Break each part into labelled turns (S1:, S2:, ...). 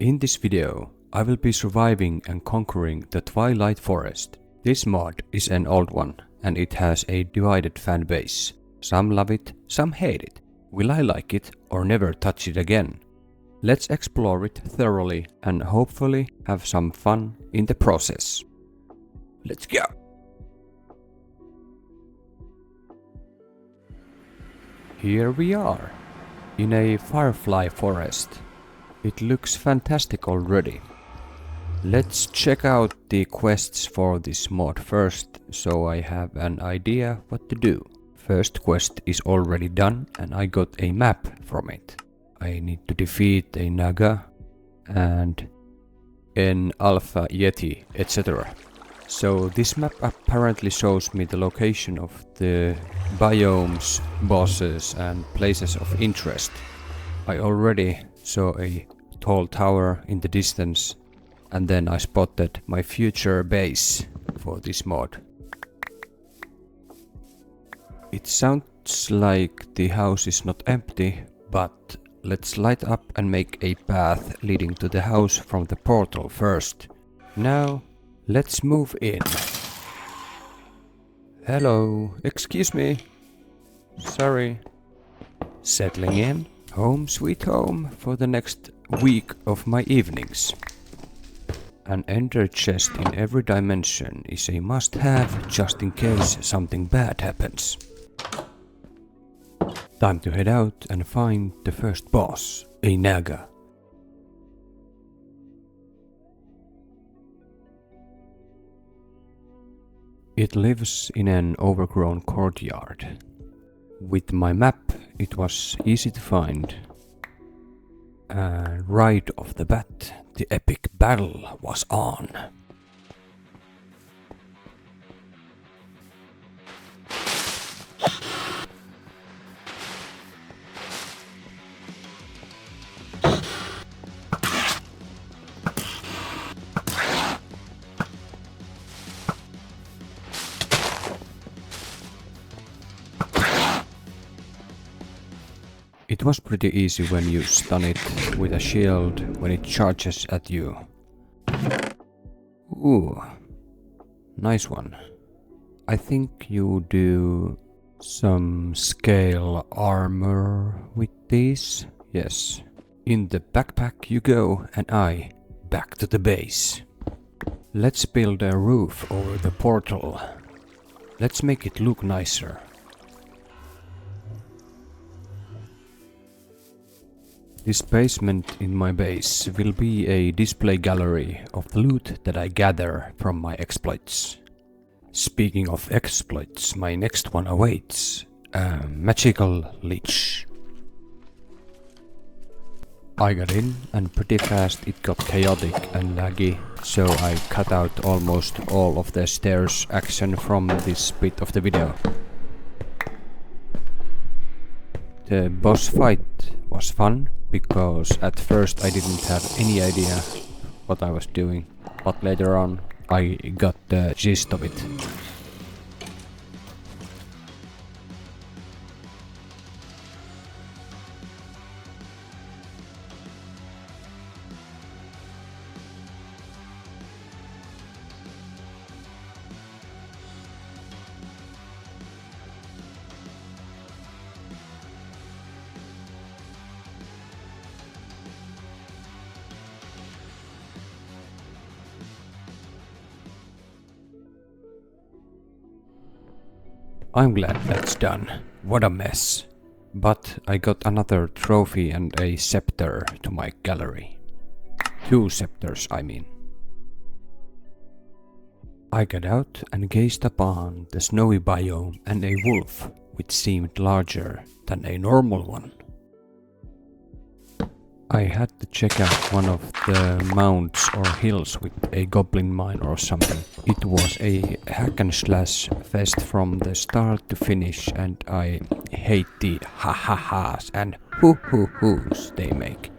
S1: In this video, I will be surviving and conquering the Twilight Forest. This mod is an old one, and it has a divided fan base. Some love it, some hate it. Will I like it or never touch it again? Let's explore it thoroughly and hopefully have some fun in the process. Let's go! Here we are, in a firefly forest. It looks fantastic already. Let's check out the quests for this mod first, so I have an idea what to do. First quest is already done and I got a map from it. I need to defeat a Naga and an Alpha Yeti, etc. So this map apparently shows me the location of the biomes, bosses and places of interest. I already saw a tall tower in the distance, and then I spotted my future base for this mod. It sounds like the house is not empty, but let's light up and make a path leading to the house from the portal first. Now, let's move in. Hello, excuse me. Sorry. Settling in. Home sweet home for the next week of my evenings. An ender chest in every dimension is a must-have just in case something bad happens. Time to head out and find the first boss, a Naga. It lives in an overgrown courtyard. With my map, it was easy to find. And right off the bat, the epic battle was on. It was pretty easy when you stun it with a shield when it charges at you. Ooh, nice one. I think you do some scale armor with these. Yes. In the backpack you go and I back to the base. Let's build a roof over the portal. Let's make it look nicer. This basement in my base will be a display gallery of the loot that I gather from my exploits. Speaking of exploits, my next one awaits, a magical Lich. I got in and pretty fast it got chaotic and laggy, so I cut out almost all of the stairs action from this bit of the video. The boss fight was fun, because at first I didn't have any idea what I was doing, but later on I got the gist of it. I'm glad that's done. What a mess. But I got another trophy and a scepter to my gallery. 2 scepters, I mean. I got out and gazed upon the snowy biome and a wolf, which seemed larger than a normal one. I had to check out one of the mounds or hills with a goblin mine or something. It was a hack and slash fest from the start to finish, and I hate the ha-ha-has and hoo-hoo-hoos they make.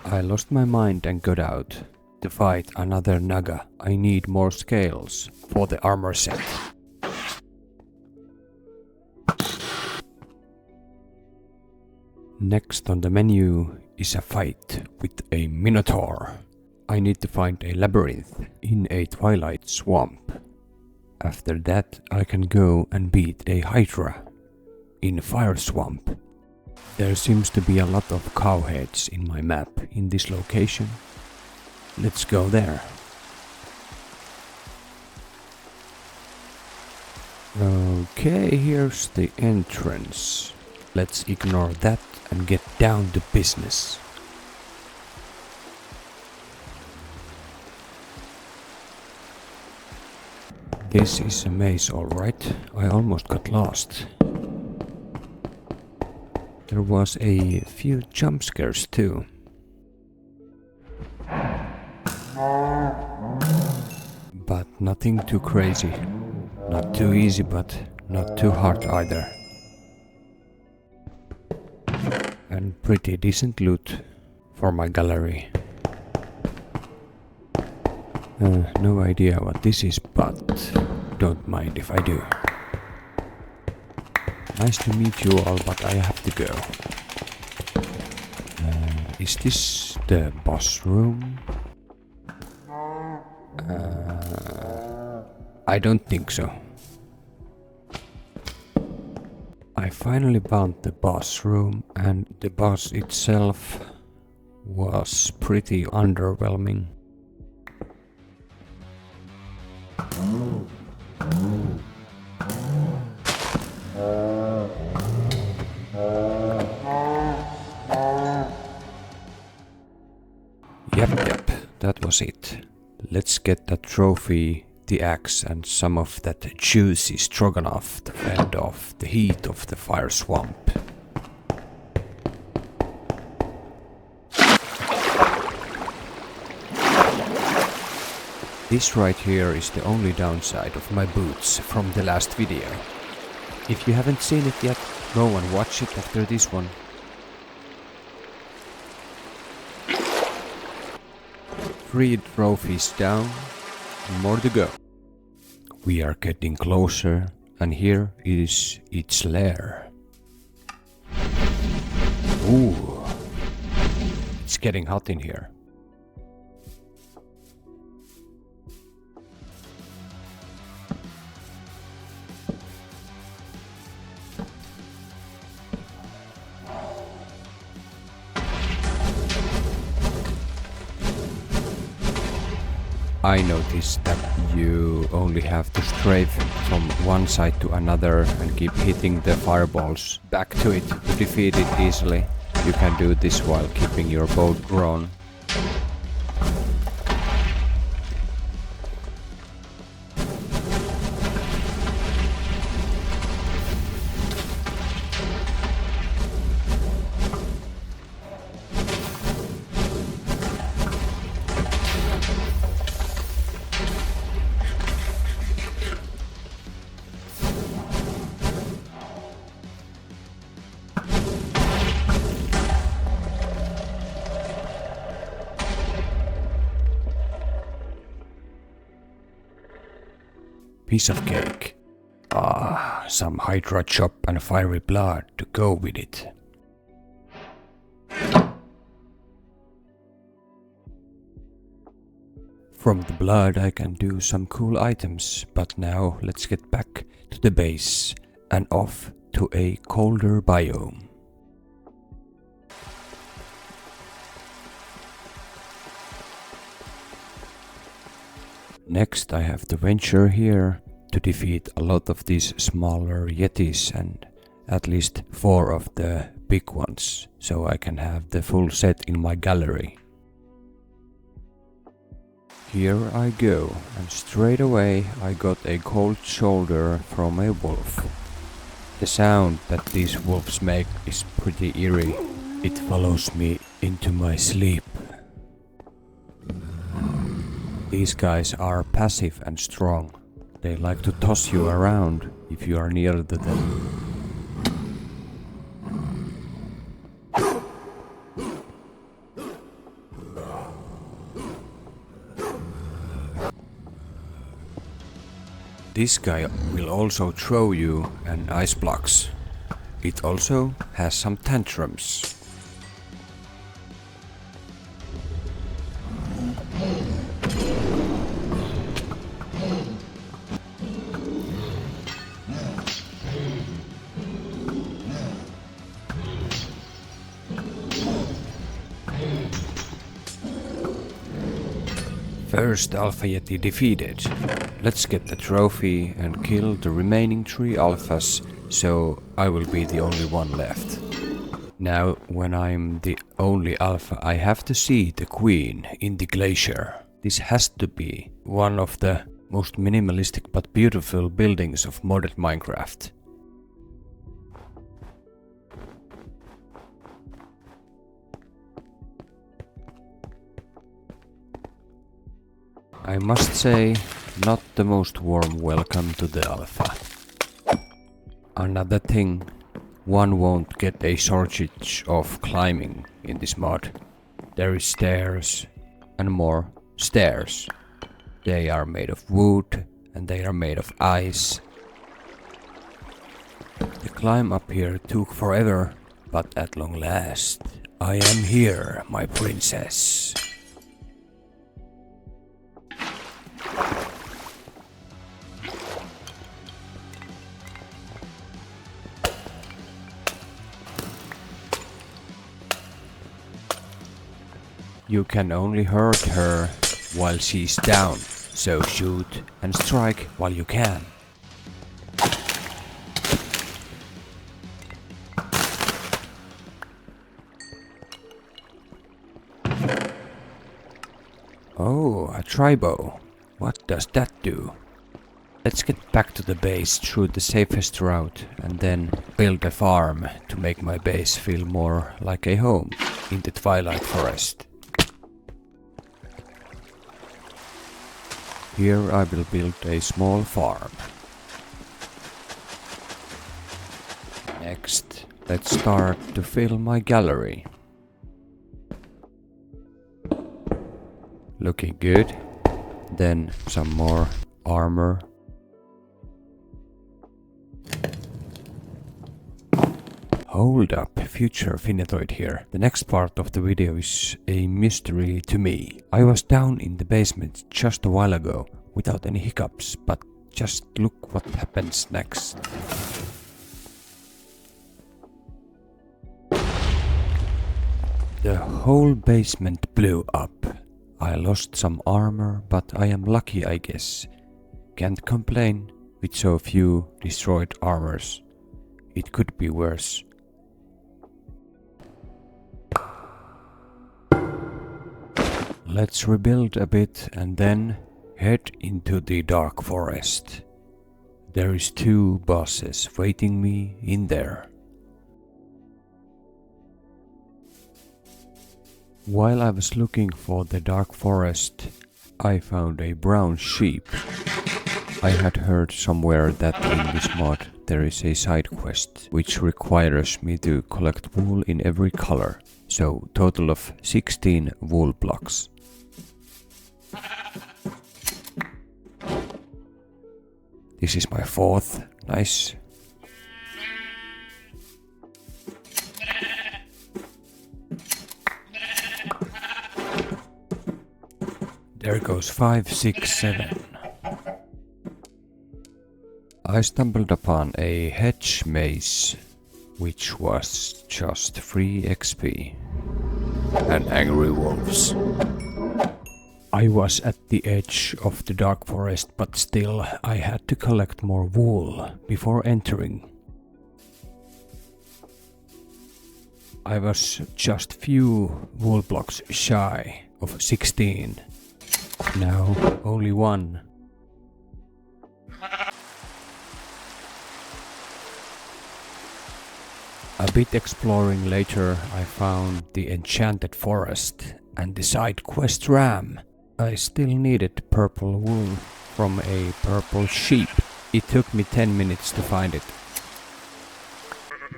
S1: I lost my mind and got out. To fight another Naga, I need more scales for the armor set. Next on the menu is a fight with a Minotaur. I need to find a labyrinth in a twilight swamp. After that I can go and beat a Hydra in Fire Swamp. There seems to be a lot of cow heads in my map in this location. Let's go there. Okay, here's the entrance. Let's ignore that and get down to business. This is a maze, alright. I almost got lost. There was a few jump scares too. But nothing too crazy. Not too easy, but not too hard either. And pretty decent loot for my gallery. No idea what this is, but don't mind if I do. Nice to meet you all, but I have to go. Is this the boss room? I don't think so. I finally found the boss room, and the boss itself was pretty underwhelming. Yep, that was it. Let's get that trophy, the axe, and some of that juicy stroganoff to fend off the heat of the fire swamp. This right here is the only downside of my boots from the last video. If you haven't seen it yet, go and watch it after this one. 3 trophies down, more to go. We are getting closer, and here is its lair. Ooh, it's getting hot in here. I noticed that you only have to strafe from one side to another and keep hitting the fireballs back to it to defeat it easily. You can do this while keeping your bow drawn. Piece of cake. Ah, some hydra chop and fiery blood to go with it. From the blood I can do some cool items, but now let's get back to the base and off to a colder biome. Next I have to venture here to defeat a lot of these smaller yetis and at least 4 of the big ones, so I can have the full set in my gallery. Here I go, and straight away I got a cold shoulder from a wolf. The sound that these wolves make is pretty eerie. It follows me into my sleep. These guys are passive and strong. They like to toss you around if you are near to them. This guy will also throw you and ice blocks. It also has some tantrums. First Alpha Yeti defeated. Let's get the trophy and kill the remaining 3 alphas, so I will be the only one left. Now, when I'm the only alpha, I have to see the queen in the glacier. This has to be one of the most minimalistic but beautiful buildings of modded Minecraft. I must say, not the most warm welcome to the alpha. Another thing, one won't get a shortage of climbing in this mod. There is stairs and more stairs. They are made of wood and they are made of ice. The climb up here took forever, but at long last, I am here, my princess. You can only hurt her while she's down, so shoot and strike while you can. Oh, a tribo. What does that do? Let's get back to the base through the safest route and then build a farm to make my base feel more like a home in the Twilight Forest. Here I will build a small farm. Next, let's start to fill my gallery. Looking good. Then some more armor. Hold up, future Finetoid here. The next part of the video is a mystery to me. I was down in the basement just a while ago without any hiccups, but just look what happens next. The whole basement blew up. I lost some armor, but I am lucky, I guess. Can't complain with so few destroyed armors. It could be worse. Let's rebuild a bit and then head into the dark forest. There is 2 bosses waiting me in there. While I was looking for the dark forest, I found a brown sheep. I had heard somewhere that in this mod there is a side quest which requires me to collect wool in every color, so total of 16 wool blocks. This is my 4th, nice. There goes 5, 6, 7. I stumbled upon a hedge maze, which was just free XP. And angry wolves. I was at the edge of the dark forest, but still I had to collect more wool before entering. I was just few wool blocks shy of 16. Now only 1. A bit exploring later, I found the enchanted forest and the side quest ram. I still needed purple wool from a purple sheep. It took me 10 minutes to find it.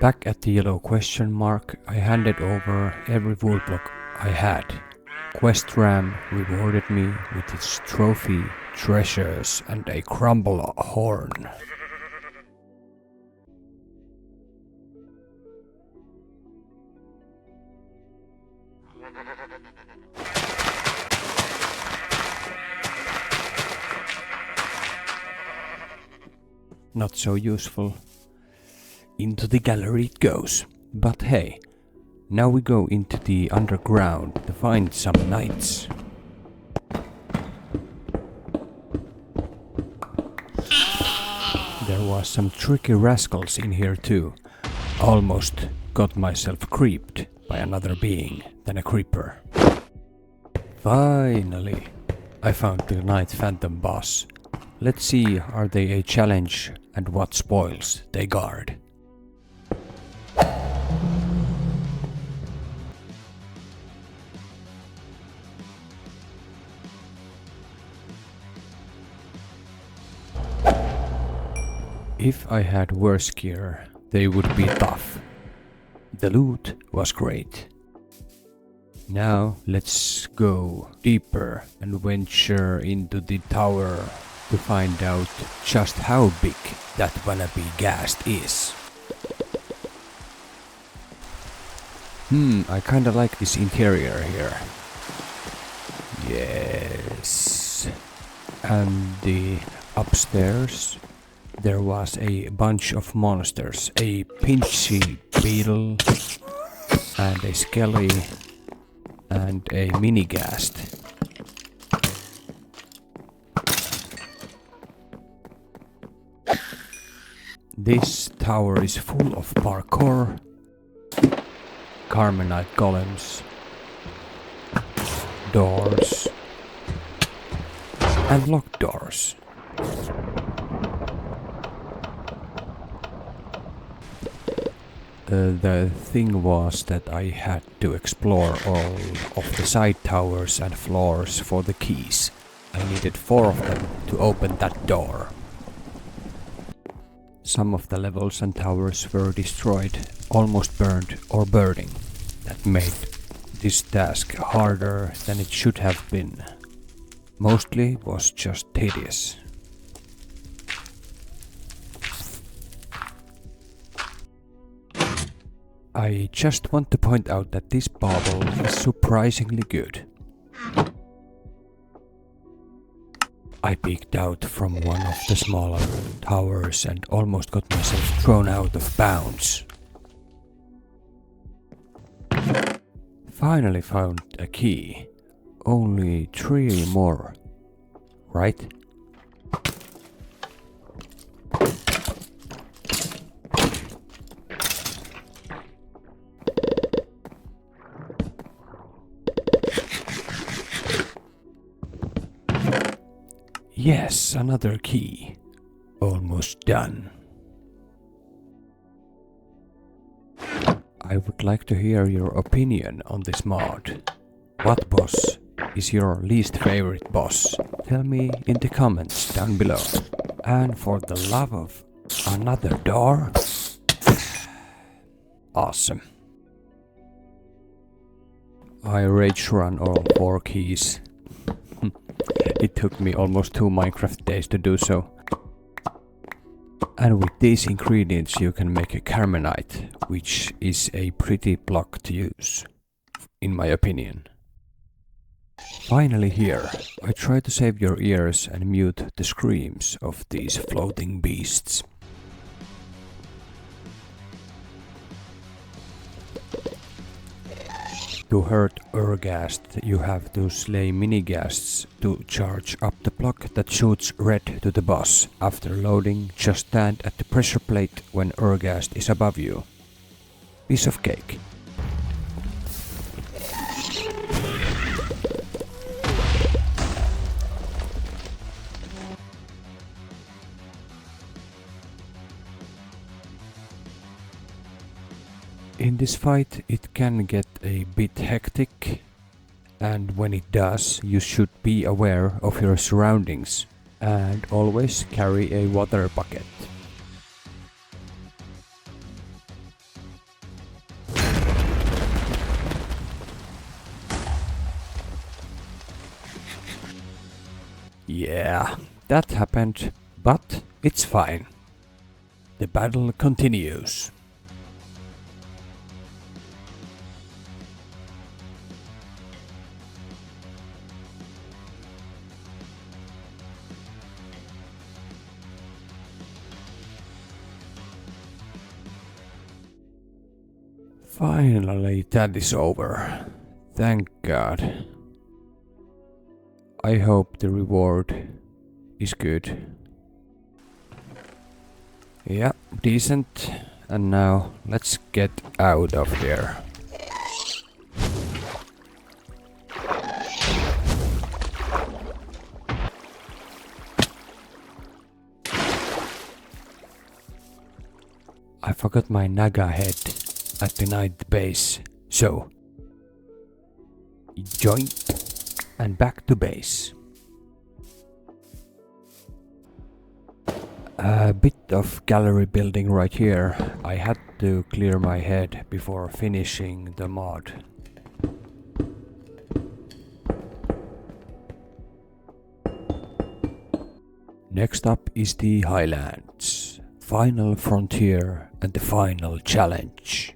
S1: Back at the yellow question mark, I handed over every wool block I had. Quest ram rewarded me with its trophy, treasures and a crumble horn. Not so useful. Into the gallery it goes. But hey, now we go into the underground to find some knights. There was some tricky rascals in here too. Almost got myself creeped by another being than a creeper. Finally, I found the Knight Phantom boss. Let's see, are they a challenge and what spoils they guard. If I had worse gear, they would be tough. The loot was great. Now let's go deeper and venture into the tower to find out just how big that wannabe ghast is. I kinda like this interior here. Yes. And the upstairs there was a bunch of monsters. A pinchy beetle and a skelly and a mini ghast. This tower is full of parkour, Carmenite golems, doors, and locked doors. The thing was that I had to explore all of the side towers and floors for the keys. I needed 4 of them to open that door. Some of the levels and towers were destroyed, almost burned or burning. That made this task harder than it should have been. Mostly it was just tedious. I just want to point out that this bauble is surprisingly good. I peeked out from one of the smaller towers and almost got myself thrown out of bounds. Finally found a key. Only 3 more, right? Yes, another key. Almost done. I would like to hear your opinion on this mod. What boss is your least favorite boss? Tell me in the comments down below. And for the love of another door. Awesome. I rage run all 4 keys. It took me almost 2 Minecraft days to do so. And with these ingredients you can make a Carmenite, which is a pretty block to use, in my opinion. Finally here, I try to save your ears and mute the screams of these floating beasts. To hurt Urghast, you have to slay mini-ghasts to charge up the block that shoots red to the boss. After loading, just stand at the pressure plate when Urghast is above you. Piece of cake. In this fight it can get a bit hectic, and when it does you should be aware of your surroundings and always carry a water bucket. Yeah, that happened, but it's fine. The battle continues. Finally, that is over. Thank God. I hope the reward is good. Yeah, decent. And now let's get out of here. I forgot my Naga head at the night base, so joint and back to base. A bit of gallery building right here. I had to clear my head before finishing the mod. Next up is the Highlands. Final frontier and the final challenge.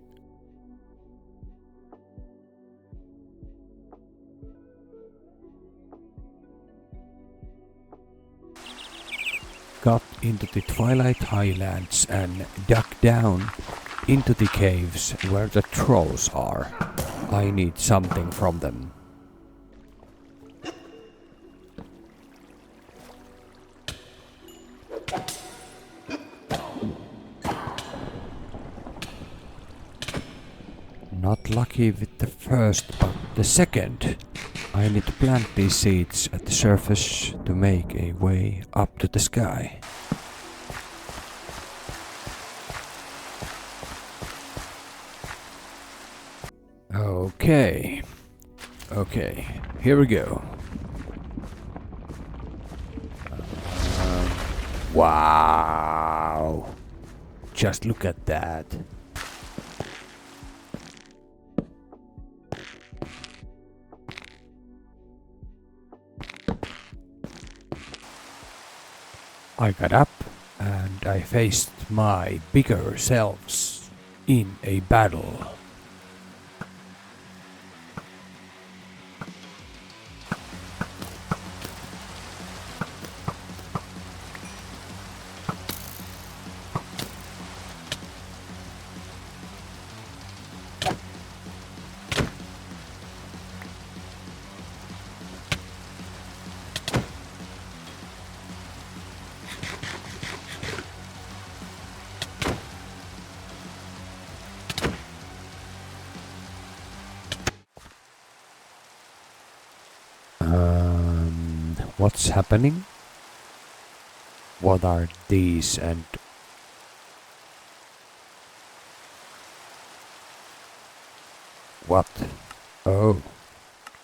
S1: Got into the Twilight Highlands and dug down into the caves where the trolls are. I need something from them. Not lucky with the first, but the second. I need to plant these seeds at the surface to make a way up to the sky. Okay, here we go. Wow! Just look at that. I got up and I faced my bigger selves in a battle. What's happening? What are these and... What? Oh,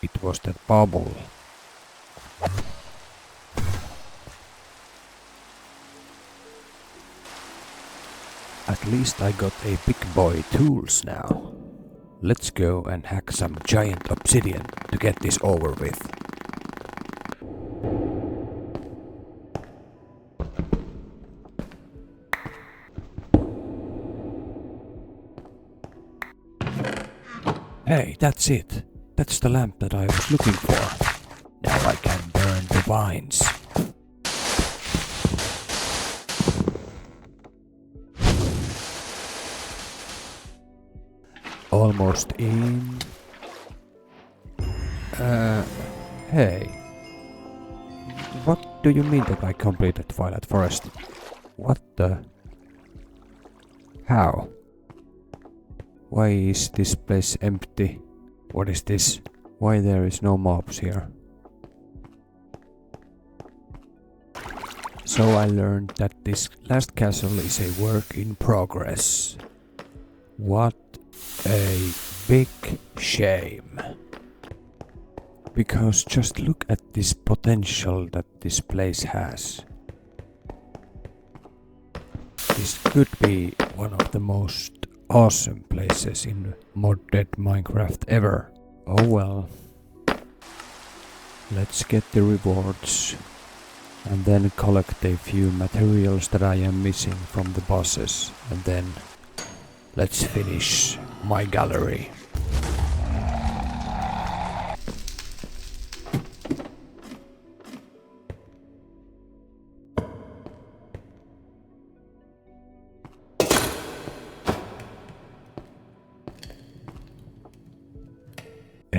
S1: it was that bubble. At least I got a big boy tools now. Let's go and hack some giant obsidian to get this over with. Hey, that's it. That's the lamp that I was looking for. Now I can burn the vines. Almost in. Hey. What do you mean that I completed Twilight Forest? What the? How? Why is this place empty? What is this? Why there is no mobs here? So I learned that this last castle is a work in progress. What a big shame. Because just look at this potential that this place has. This could be one of the most awesome places in modded Minecraft ever. Oh well. Let's get the rewards and then collect a few materials that I am missing from the bosses, and then let's finish my gallery.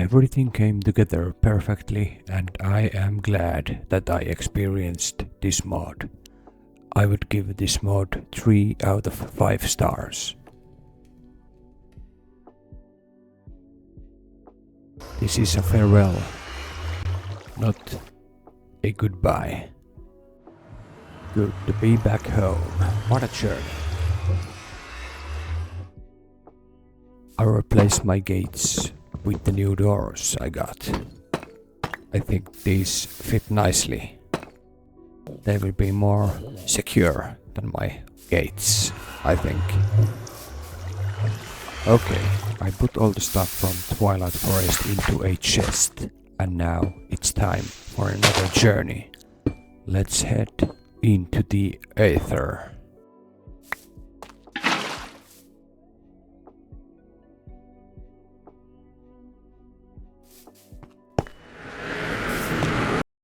S1: Everything came together perfectly, and I am glad that I experienced this mod. I would give this mod 3 out of 5 stars. This is a farewell, not a goodbye. Good to be back home. What a journey. I replaced my gates with the new doors I got. I think these fit nicely. They will be more secure than my gates, I think. Okay, I put all the stuff from Twilight Forest into a chest, and now it's time for another journey. Let's head into the Aether.